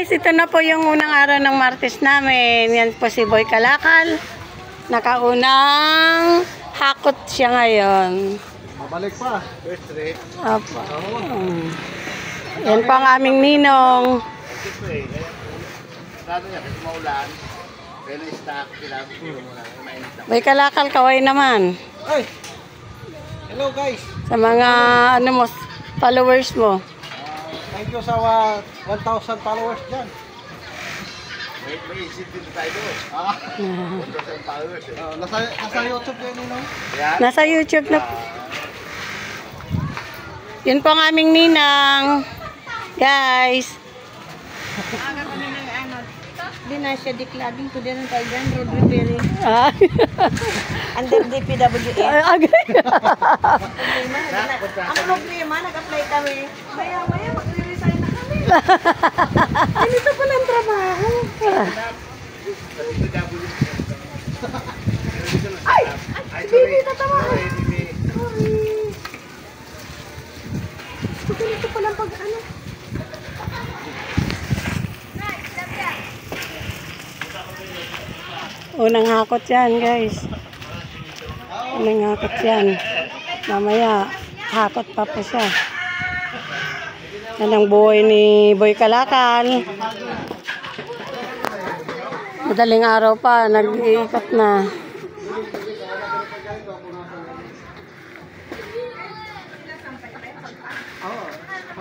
guys, ito na po yung unang araw ng Martes namin. Yan po si Boy Kalakal. Nakaunang hakot siya ngayon. Mabalik pa. First rate. Opo. Yan po ang aming ninong. Lalo niya, kasi maulan. Pero stock sila. Boy Kalakal, kaway naman. Ay! Hello guys! Sa mga followers mo. Thank you sa 1,000 followers dyan. May isip din tayo doon. 1,000 followers eh. Nasa YouTube yan no? Nasa YouTube na. Yun po ang aming ninang. Guys. Aga kami ng ano. Di na siya declaring to din ang Taigan Road Repairing. Under DPWA. Ang problema, nag-apply kami. Maya-maya, magre-resign na kami. Ganito pala ang trabaho. Ay! Ay! Bibi, tatawa. Sorry. Ganito pala ang pag-ano. Unang hakot yan, guys. Unang hakot yan. Mamaya, hakot pa po siya. Yan ang buhay ni Boy Kalakal. Madaling araw pa, nag-iikot na.